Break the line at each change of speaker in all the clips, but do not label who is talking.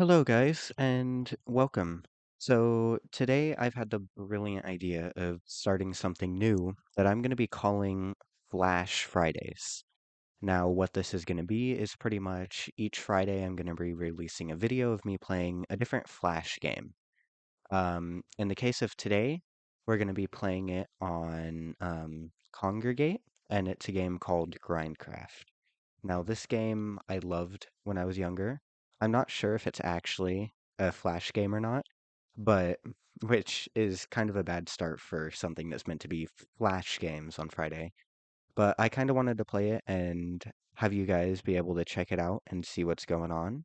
Hello, guys, and welcome. So, today I've had the brilliant idea of starting something new that I'm going to be calling Flash Fridays. Now, what this is going to be is pretty much each Friday I'm going to be releasing a video of me playing a different Flash game. In the case of today, we're going to be playing it on Congregate, and it's a game called Grindcraft. Now, this game I loved when I was younger. I'm not sure if it's actually a Flash game or not, but which is kind of a bad start for something that's meant to be Flash games on Friday. But I kind of wanted to play it and have you guys be able to check it out and see what's going on.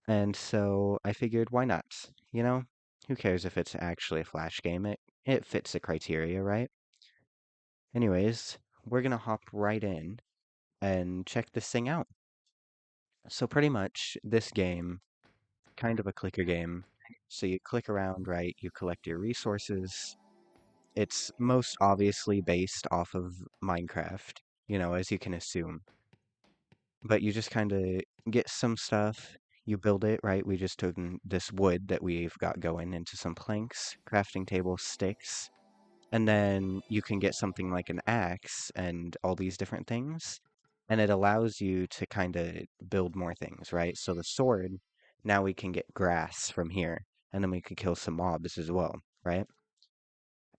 And so I figured, why not? You know, who cares if it's actually a Flash game? It fits the criteria, right? Anyways, we're gonna hop right in and check this thing out. So pretty much this game, kind of a clicker game. So you click around, right? You collect your resources. It's most obviously based off of Minecraft, as you can assume. But you just kind of get some stuff, you build it, right? We just took this wood that we've got going into some planks, crafting table, sticks, and then you can get something like an axe and all these different things. And it allows you to kind of build more things, right? So the sword, now we can get grass from here, and then we could kill some mobs as well, right?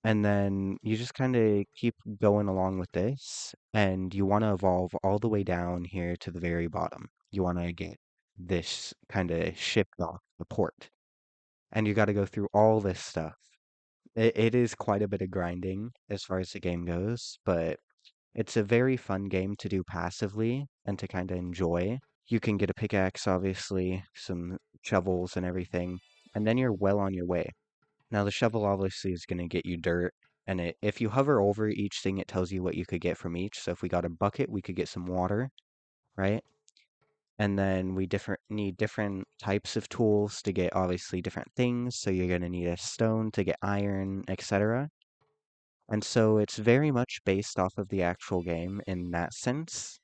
And then you just kind of keep going along with this, and you want to evolve all the way down here to the very bottom. You want to get this kind of shipped off the port, and you got to go through all this stuff. It is quite a bit of grinding as far as the game goes, but it's a very fun game to do passively and to kind of enjoy. You can get a pickaxe, obviously, some shovels and everything, and then you're well on your way. Now, the shovel obviously is going to get you dirt, and if you hover over each thing, it tells you what you could get from each. So if we got a bucket, we could get some water, right? And then we need different types of tools to get obviously different things. So you're going to need a stone to get iron, etc. And so it's very much based off of the actual game in that sense.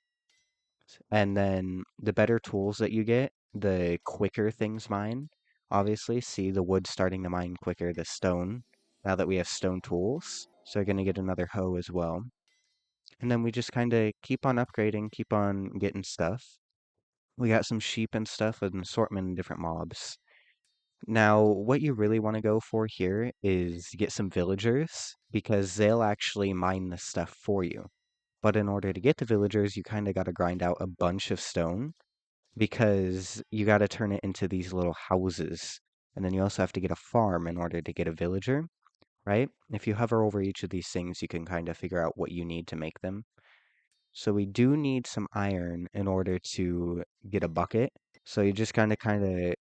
And then the better tools that you get, the quicker things mine. Obviously, see the wood starting to mine quicker, the stone, now that we have stone tools. So we're going to get another hoe as well. And then we just kind of keep on upgrading, keep on getting stuff. We got some sheep and stuff, an assortment of different mobs. Now, what you really want to go for here is get some villagers because they'll actually mine the stuff for you. But in order to get the villagers, you kind of got to grind out a bunch of stone because you got to turn it into these little houses. And then you also have to get a farm in order to get a villager, right? If you hover over each of these things, you can kind of figure out what you need to make them. So we do need some iron in order to get a bucket. So you just kind of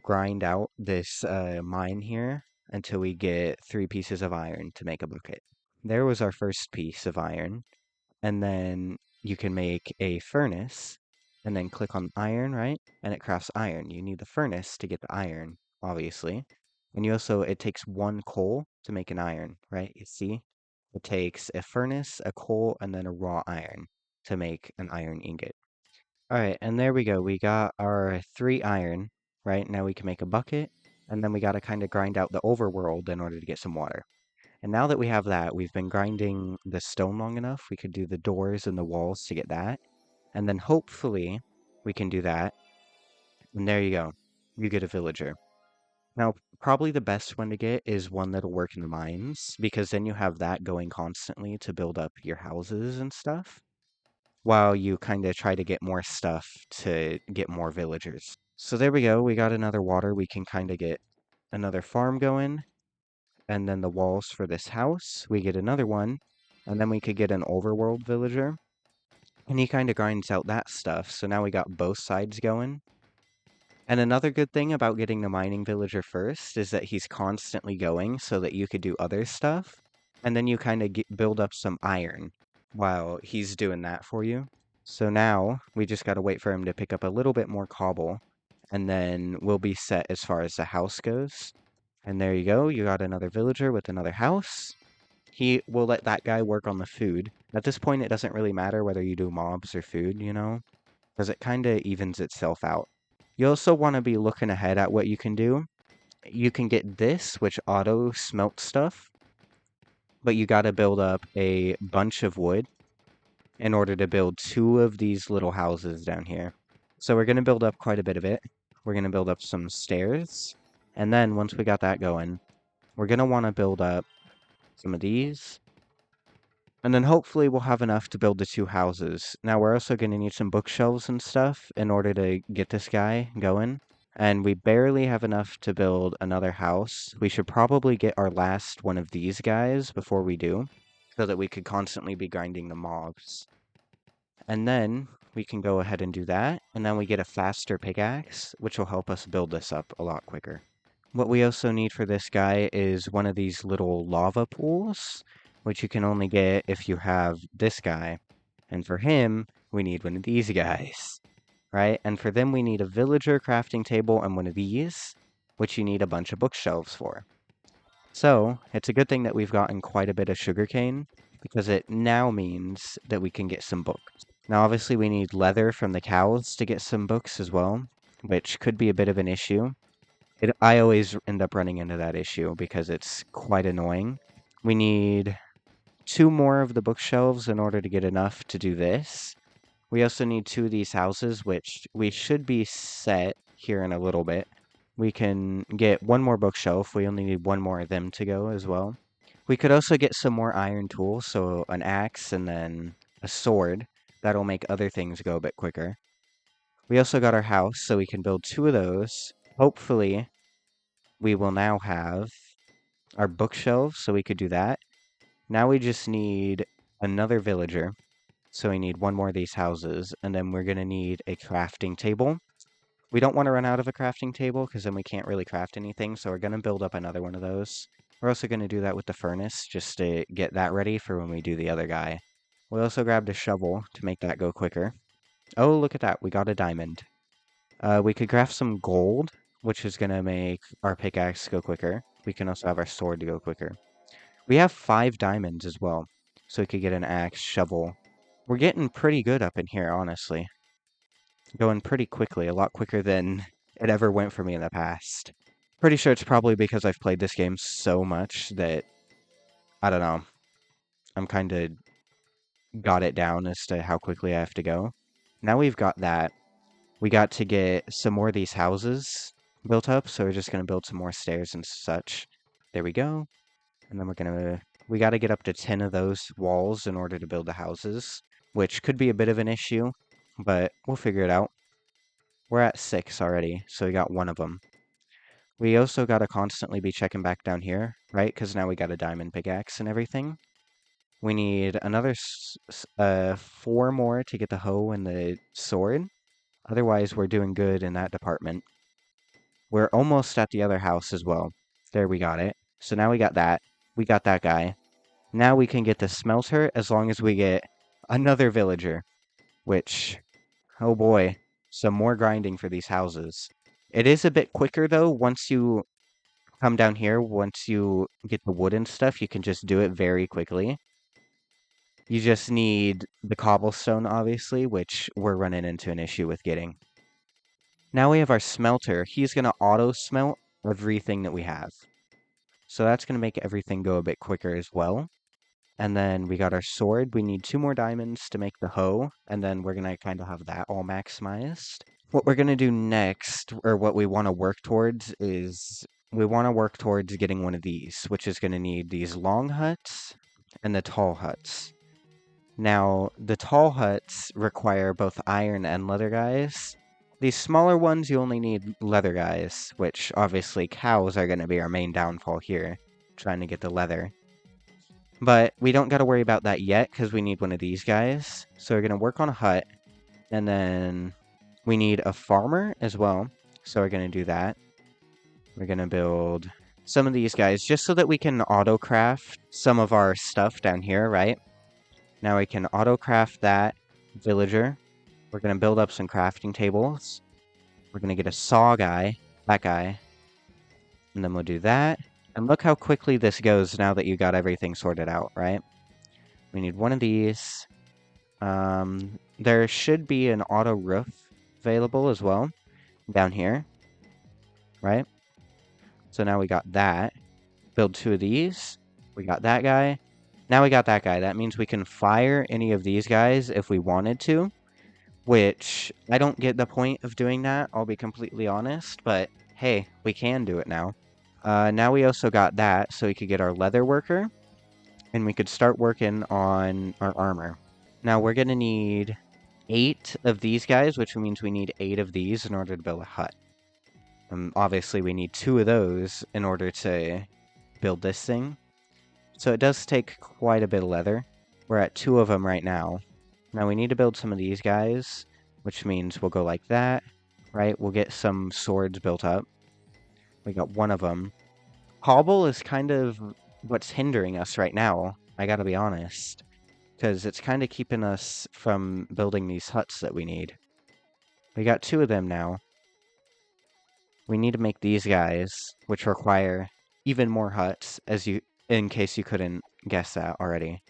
grind out this mine here until we get 3 pieces of iron to make a bucket. There was our first piece of iron. And then you can make a furnace and then click on iron, right? And it crafts iron. You need the furnace to get the iron, obviously. And it takes 1 coal to make an iron, right? You see? It takes a furnace, a coal, and then a raw iron to make an iron ingot. All right, and there we go. We got our 3 iron, right? Now we can make a bucket, and then we got to kind of grind out the overworld in order to get some water. And now that we have that, we've been grinding the stone long enough, we could do the doors and the walls to get that. And then hopefully we can do that. And there you go. You get a villager. Now, probably the best one to get is one that'll work in the mines, because then you have that going constantly to build up your houses and stuff, while you kind of try to get more stuff to get more villagers. So there we go. We got another water. We can kind of get another farm going. And then the walls for this house, we get another one, and then we could get an overworld villager, and he kind of grinds out that stuff. So now we got both sides going. And another good thing about getting the mining villager first is that he's constantly going so that you could do other stuff, and then you kind of build up some iron while he's doing that for you. So now we just got to wait for him to pick up a little bit more cobble, and then we'll be set as far as the house goes. And there you go, you got another villager with another house. He will let that guy work on the food. At this point, it doesn't really matter whether you do mobs or food, because it kind of evens itself out. You also want to be looking ahead at what you can do. You can get this, which auto smelt stuff, but you got to build up a bunch of wood in order to build 2 of these little houses down here. So we're going to build up quite a bit of it. We're going to build up some stairs. And then once we got that going, we're going to want to build up some of these. And then hopefully we'll have enough to build the 2 houses. Now we're also going to need some bookshelves and stuff in order to get this guy going. And we barely have enough to build another house. We should probably get our last one of these guys before we do, so that we could constantly be grinding the mobs. And then we can go ahead and do that, and then we get a faster pickaxe, which will help us build this up a lot quicker. What we also need for this guy is one of these little lava pools, which you can only get if you have this guy. And for him, we need one of these guys, right? And for them, we need a villager crafting table and one of these, which you need a bunch of bookshelves for. So it's a good thing that we've gotten quite a bit of sugarcane, because it now means that we can get some books. Now, obviously, we need leather from the cows to get some books as well, which could be a bit of an issue. I always end up running into that issue because it's quite annoying. We need 2 more of the bookshelves in order to get enough to do this. We also need 2 of these houses, which we should be set here in a little bit. We can get 1 more bookshelf. We only need 1 more of them to go as well. We could also get some more iron tools, so an axe and then a sword. That'll make other things go a bit quicker. We also got our house, so we can build 2 of those. Hopefully, we will now have our bookshelves, so we could do that. Now we just need another villager. So we need 1 more of these houses, and then we're going to need a crafting table. We don't want to run out of a crafting table, because then we can't really craft anything, so we're going to build up another one of those. We're also going to do that with the furnace, just to get that ready for when we do the other guy. We also grabbed a shovel to make that go quicker. Oh, look at that, we got a diamond. We could craft some gold, which is going to make our pickaxe go quicker. We can also have our sword to go quicker. We have 5 diamonds as well, so we could get an axe, shovel. We're getting pretty good up in here, honestly. Going pretty quickly, a lot quicker than it ever went for me in the past. Pretty sure it's probably because I've played this game so much that, I don't know, I'm kind of got it down as to how quickly I have to go. Now we've got that. We got to get some more of these houses built up, so we're just going to build some more stairs and such. There we go. And then we got to get up to 10 of those walls in order to build the houses, which could be a bit of an issue, but we'll figure it out. We're at 6 already, so we got 1 of them. We also got to constantly be checking back down here, right? Because now we got a diamond pickaxe and everything. We need another 4 more to get the hoe and the sword. Otherwise, we're doing good in that department. We're almost at the other house as well. There, we got it. So now we got that. We got that guy. Now we can get the smelter as long as we get another villager. Which, oh boy, some more grinding for these houses. It is a bit quicker though. Once you come down here, once you get the wood and stuff, you can just do it very quickly. You just need the cobblestone, obviously, which we're running into an issue with getting. Now we have our smelter. He's going to auto-smelt everything that we have. So that's going to make everything go a bit quicker as well. And then we got our sword. We need 2 more diamonds to make the hoe, and then we're going to kind of have that all maximized. What we're going to do next, or what we want to work towards, is we want to work towards getting one of these, which is going to need these long huts and the tall huts. Now, the tall huts require both iron and leather guys. These smaller ones, you only need leather guys, which obviously cows are going to be our main downfall here, trying to get the leather. But we don't got to worry about that yet, because we need one of these guys. So we're going to work on a hut, and then we need a farmer as well. So we're going to do that. We're going to build some of these guys, just so that we can auto-craft some of our stuff down here, right? Now we can auto-craft that villager. We're going to build up some crafting tables. We're going to get a saw guy, that guy. And then we'll do that. And look how quickly this goes now that you got everything sorted out, right? We need one of these. There should be an auto roof available as well. down here, right? So now we got that. Build 2 of these. We got that guy. Now we got that guy. That means we can fire any of these guys if we wanted to, which I don't get the point of doing that, I'll be completely honest, but hey, we can do it now. Now we also got that, so we could get our leather worker, and we could start working on our armor. Now we're going to need 8 of these guys, which means we need 8 of these in order to build a hut. Obviously, we need 2 of those in order to build this thing. So it does take quite a bit of leather. We're at 2 of them right now. Now we need to build some of these guys, which means we'll go like that, right? We'll get some swords built up. We got 1 of them. Cobble is kind of what's hindering us right now, I gotta be honest, because it's kind of keeping us from building these huts that we need. We got 2 of them now. We need to make these guys, which require even more huts, in case you couldn't guess that already.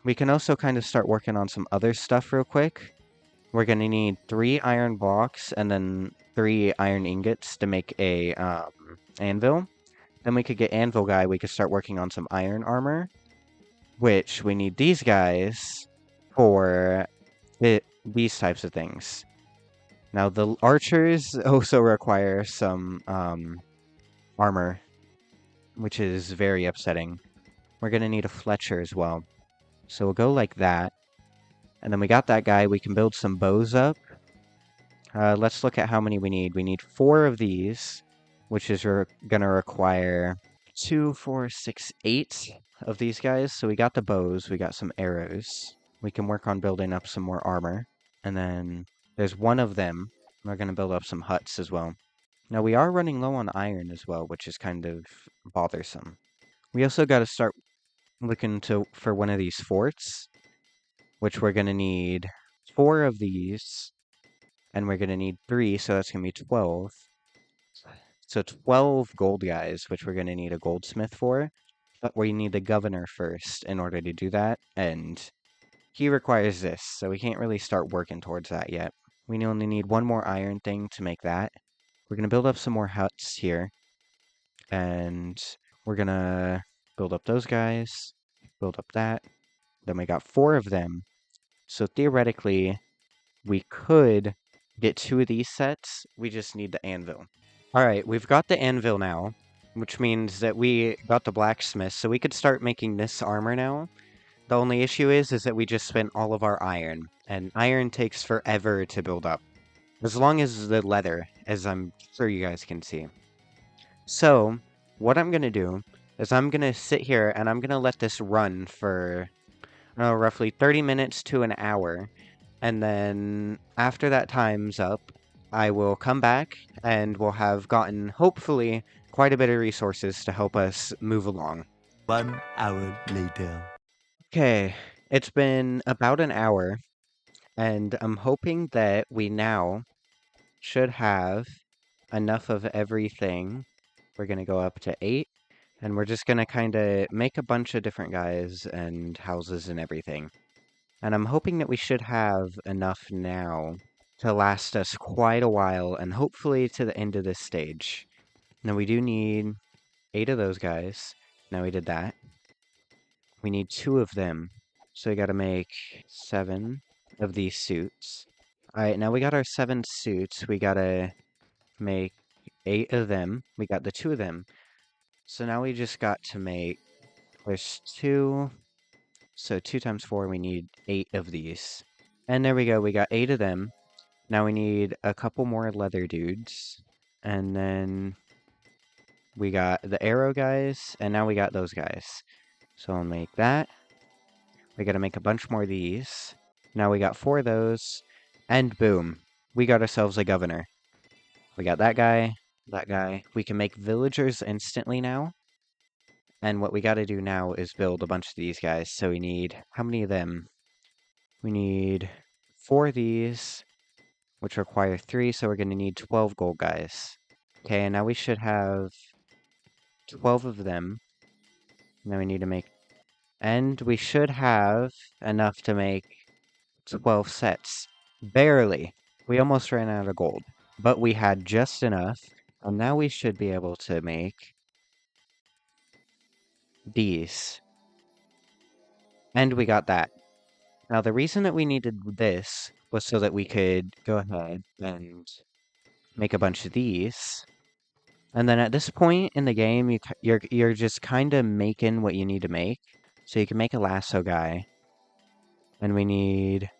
We can also kind of start working on some other stuff real quick. We're going to need 3 iron blocks and then 3 iron ingots to make a anvil. Then we could get anvil guy. We could start working on some iron armor, which we need these guys for these types of things. Now, the archers also require some armor, which is very upsetting. We're going to need a Fletcher as well. So we'll go like that. And then we got that guy. We can build some bows up. Let's look at how many we need. We need 4 of these, which is going to require 2, 4, 6, 8 of these guys. So we got the bows. We got some arrows. We can work on building up some more armor. And then there's 1 of them. We're going to build up some huts as well. Now we are running low on iron as well, which is kind of bothersome. We also got to start looking for one of these forts, which we're going to need 4 of these, and we're going to need 3, so that's going to be 12. So 12 gold guys, which we're going to need a goldsmith for, but we need the governor first in order to do that, and he requires this, so we can't really start working towards that yet. We only need 1 more iron thing to make that. We're going to build up some more huts here, and we're going to build up those guys, build up that. Then we got 4 of them. So theoretically, we could get 2 of these sets. We just need the anvil. Alright, we've got the anvil now, which means that we got the blacksmith, so we could start making this armor now. The only issue is that we just spent all of our iron, and iron takes forever to build up. As long as the leather, as I'm sure you guys can see. So, what I'm going to do is I'm going to sit here and I'm going to let this run for roughly 30 minutes to an hour. And then after that time's up, I will come back and we'll have gotten, hopefully, quite a bit of resources to help us move along.
1 hour later.
Okay, it's been about an hour, and I'm hoping that we now should have enough of everything. We're going to go up to 8, and we're just going to kind of make a bunch of different guys and houses and everything. And I'm hoping that we should have enough now to last us quite a while, and hopefully to the end of this stage. Now we do need 8 of those guys. Now we did that. We need 2 of them. So we gotta make 7 of these suits. Alright, now we got our 7 suits. We gotta make 8 of them. We got the 2 of them. So now we just got to make, there's 2, so 2 times 4, we need 8 of these. And there we go, we got 8 of them. Now we need a couple more leather dudes. And then we got the arrow guys, and now we got those guys. So I'll make that. We gotta make a bunch more of these. Now we got 4 of those. And boom, we got ourselves a governor. We got that guy, that guy. We can make villagers instantly now. And what we gotta do now is build a bunch of these guys. So we need, how many of them? We need 4 of these, which require 3, so we're gonna need 12 gold guys. Okay, and now we should have 12 of them. Now we need to make, and we should have enough to make 12 sets. Barely. We almost ran out of gold. but we had just enough. And now we should be able to make these. And we got that. Now, the reason that we needed this was so that we could go ahead and make a bunch of these. And then at this point in the game, you're just kind of making what you need to make. So you can make a lasso guy, and we need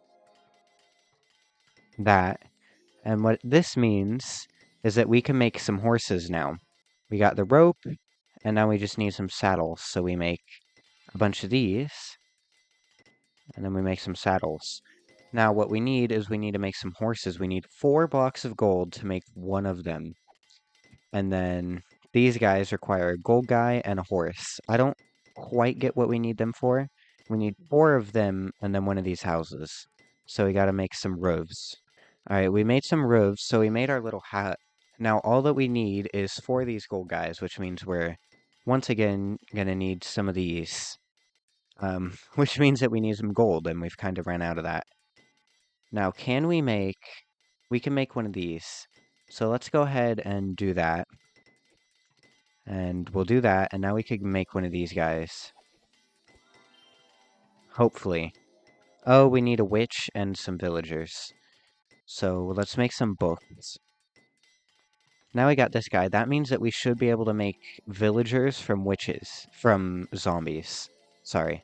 that. And what this means is that we can make some horses now. We got the rope, and now we just need some saddles. So we make a bunch of these, and then we make some saddles. Now what we need is we need to make some horses. We need 4 blocks of gold to make one of them. And then these guys require a gold guy and a horse. I don't quite get what we need them for. We need 4 of them and then one of these houses. So we gotta make some roofs. Alright, we made some roofs, so we made our little hut. Now all that we need is 4 of these gold guys, which means we're once again gonna need some of these. Which means that we need some gold, and we've kind of ran out of that. Now, we can make one of these. So let's go ahead and do that. And we'll do that, and now we could make one of these guys. Hopefully. Oh, we need a witch and some villagers. So let's make some books. Now we got this guy. That means that we should be able to make villagers from witches. From zombies. Sorry.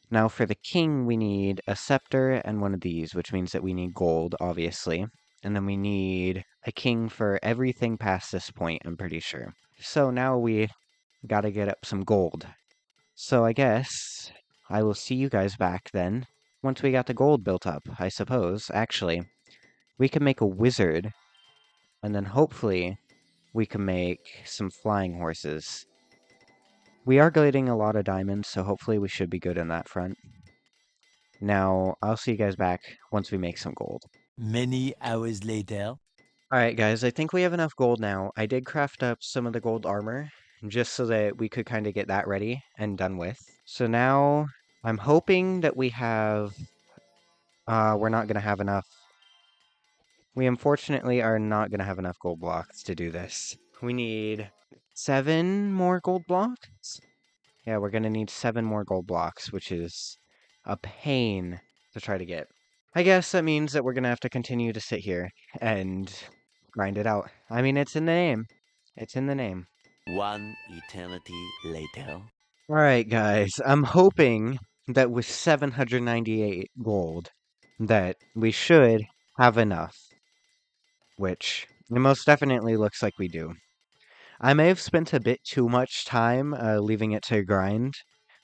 Now for the king, we need a scepter and one of these, which means that we need gold, obviously. And then we need a king for everything past this point, I'm pretty sure. So now we gotta get up some gold. So I guess I will see you guys back then, once we got the gold built up, I suppose. Actually, we can make a wizard, and then hopefully we can make some flying horses. We are getting a lot of diamonds, so hopefully we should be good on that front. Now, I'll see you guys back once we make some gold.
Many hours later.
Alright guys, I think we have enough gold now. I did craft up some of the gold armor, just so that we could kind of get that ready and done with. So now, I'm hoping that we're not going to have enough. We unfortunately are not going to have enough gold blocks to do this. We need 7 more gold blocks? Yeah, we're going to need 7 more gold blocks, which is a pain to try to get. I guess that means that we're going to have to continue to sit here and grind it out. I mean, it's in the name. It's in the name.
One eternity later.
Alright, guys. I'm hoping that with 798 gold, that we should have enough. Which, it most definitely looks like we do. I may have spent a bit too much time leaving it to grind,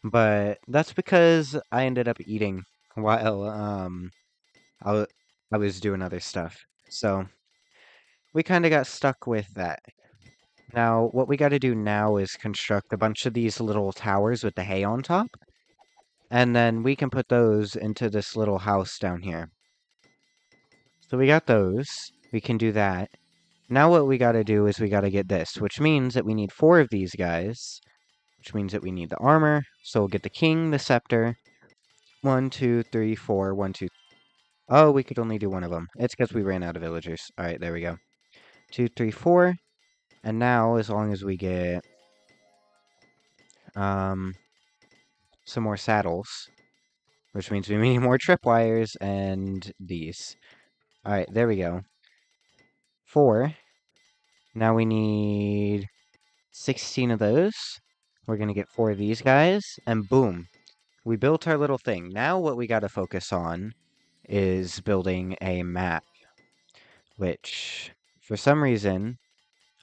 but that's because I ended up eating while I, w- I was doing other stuff. So, we kind of got stuck with that. Now, what we got to do now is construct a bunch of these little towers with the hay on top, and then we can put those into this little house down here. So we got those. We can do that. Now what we got to do is we got to get this, which means that we need 4 of these guys, which means that we need the armor. So we'll get the king, the scepter. 1, 2, 3, 4. 1, 2. Oh, we could only do one of them. It's because we ran out of villagers. All right, there we go. 2, 3, 4. And now, as long as we get some more saddles, which means we need more tripwires and these. All right, there we go. 4. Now we need 16 of those. We're going to get 4 of these guys, and boom. We built our little thing. Now what we got to focus on is building a map, which, for some reason...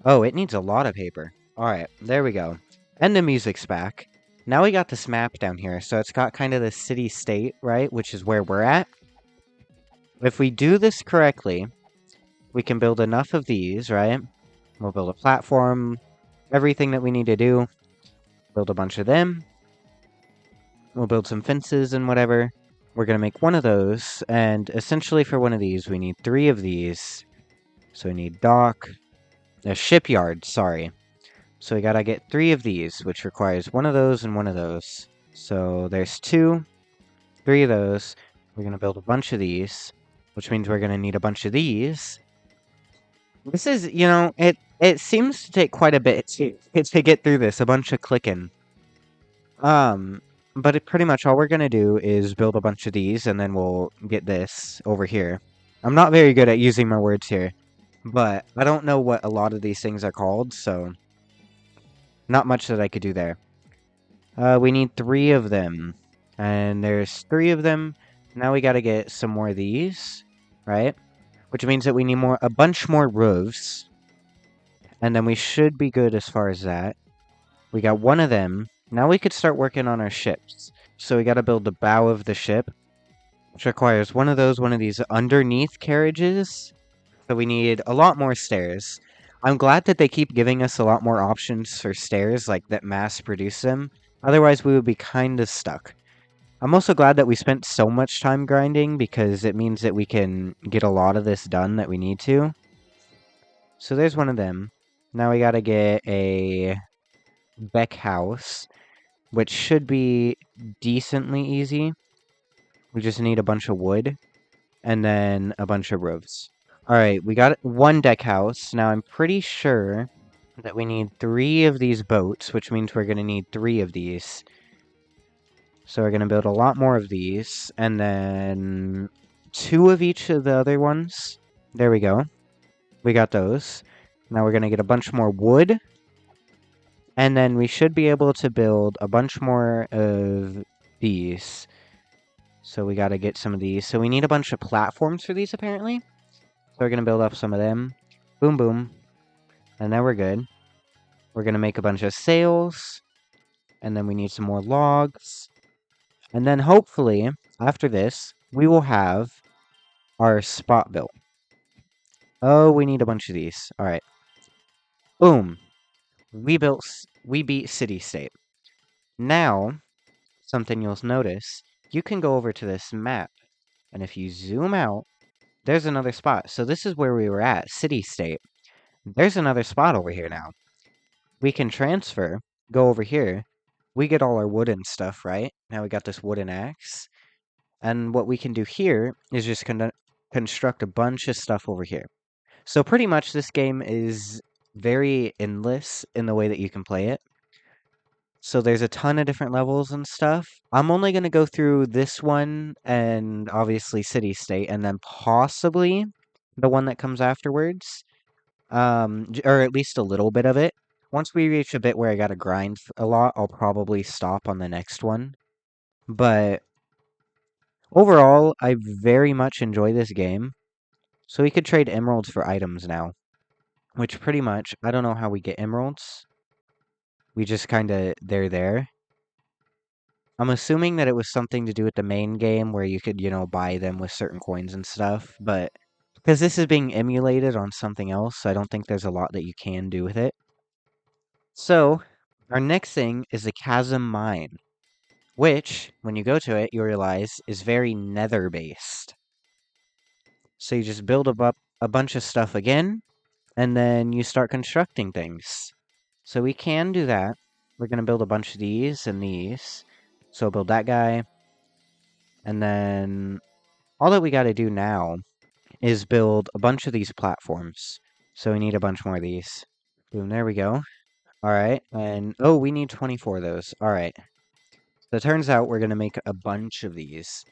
Oh, it needs a lot of paper. Alright, there we go. And the music's back. Now we got this map down here, so it's got kind of the city-state, right, which is where we're at. If we do this correctly, we can build enough of these, right? We'll build a platform, everything that we need to do. Build a bunch of them. We'll build some fences and whatever. We're going to make one of those, and essentially for one of these, we need 3 of these. So we need dock, a shipyard, sorry. So we gotta get 3 of these, which requires one of those and one of those. So there's 2, 3 of those. We're gonna build a bunch of these, which means we're gonna need a bunch of these. This is, it seems to take quite a bit to get through this, a bunch of clicking. Um, but pretty much all we're gonna do is build a bunch of these, and then we'll get this over here. I'm not very good at using my words here, but I don't know what a lot of these things are called, so not much that I could do there. We need 3 of them, and there's 3 of them. Now we gotta get some more of these, right? Which means that we need a bunch more roofs, and then we should be good as far as that. We got 1 of them. Now we could start working on our ships. So we gotta build the bow of the ship, which requires 1 of those, 1 of these underneath carriages. So we need a lot more stairs. I'm glad that they keep giving us a lot more options for stairs, like that mass produce them. Otherwise, we would be kind of stuck. I'm also glad that we spent so much time grinding because it means that we can get a lot of this done that we need to. So there's 1 of them. Now we gotta get a Beck house, which should be decently easy. We just need a bunch of wood and then a bunch of roofs. All right, we got 1 deck house. Now I'm pretty sure that we need 3 of these boats, which means we're going to need 3 of these. So we're going to build a lot more of these, and then 2 of each of the other ones. There we go. We got those. Now we're going to get a bunch more wood, and then we should be able to build a bunch more of these. So we got to get some of these. So we need a bunch of platforms for these, apparently. So we're going to build up some of them. Boom, boom. And then we're good. We're going to make a bunch of sails. And then we need some more logs. And then hopefully, after this, we will have our spot built. Oh, we need a bunch of these. All right. Boom. We beat city state. Now, something you'll notice, you can go over to this map. And if you zoom out, there's another spot. So this is where we were at, city state. There's another spot over here now. We can transfer, go over here. We get all our wooden stuff, right? Now we got this wooden axe. And what we can do here is just construct a bunch of stuff over here. So pretty much this game is very endless in the way that you can play it. So there's a ton of different levels and stuff. I'm only going to go through this one and obviously City State and then possibly the one that comes afterwards. Or at least a little bit of it. Once we reach a bit where I gotta grind a lot, I'll probably stop on the next one. But overall, I very much enjoy this game. So we could trade emeralds for items now. Which pretty much, I don't know how we get emeralds. We just kinda, they're there. I'm assuming that it was something to do with the main game where you could, buy them with certain coins and stuff. But because this is being emulated on something else, I don't think there's a lot that you can do with it. So, our next thing is the Chasm Mine, which, when you go to it, you realize is very Nether based. So you just build up a bunch of stuff again, and then you start constructing things. So we can do that. We're going to build a bunch of these and these. So build that guy. And then all that we got to do now is build a bunch of these platforms. So we need a bunch more of these. Boom, there we go. All right, and oh, we need 24 of those. All right. So it turns out we're gonna make a bunch of these.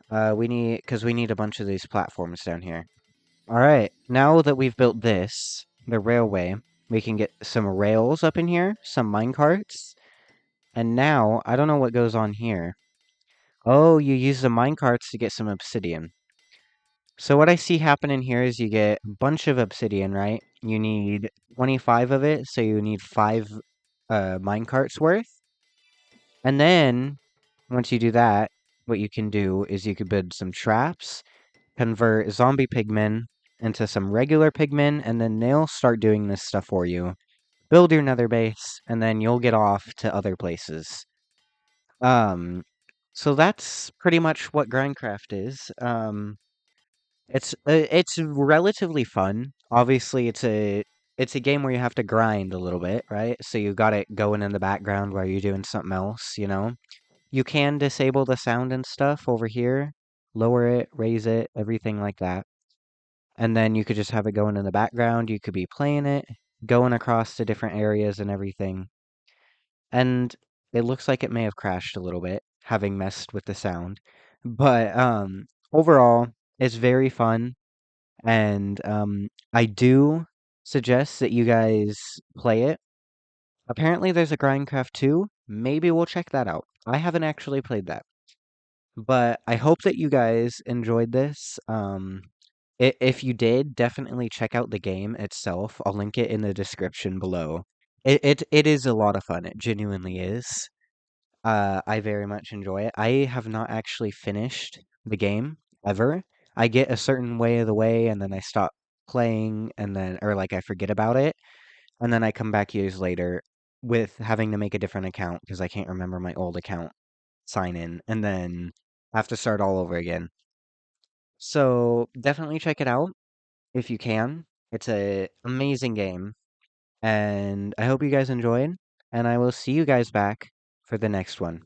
Because we need a bunch of these platforms down here. All right, now that we've built this, the railway, we can get some rails up in here, some minecarts, and now I don't know what goes on here. Oh, you use the minecarts to get some obsidian. So what I see happening here is you get a bunch of obsidian, right? You need 25 of it, so you need 5 minecarts worth. And then, once you do that, what you can do is you could build some traps, convert zombie pigmen into some regular pigmen, and then they'll start doing this stuff for you. Build your nether base, and then you'll get off to other places. Um, so that's pretty much what Grindcraft is. It's relatively fun. Obviously, it's a game where you have to grind a little bit, right? So you got it going in the background while you're doing something else. You can disable the sound and stuff over here, lower it, raise it, everything like that. and then you could just have it going in the background. You could be playing it, going across to different areas and everything. And it looks like it may have crashed a little bit, having messed with the sound. But overall, it's very fun, and I do suggest that you guys play it. Apparently, there's a Grindcraft 2. Maybe we'll check that out. I haven't actually played that. But I hope that you guys enjoyed this. If you did, definitely check out the game itself. I'll link it in the description below. It is a lot of fun. It genuinely is. I very much enjoy it. I have not actually finished the game ever. I get a certain way of the way, and then I stop playing, and then or like I forget about it, and then I come back years later with having to make a different account because I can't remember my old account sign in, and then have to start all over again. So definitely check it out if you can. It's a amazing game, and I hope you guys enjoyed, and I will see you guys back for the next one.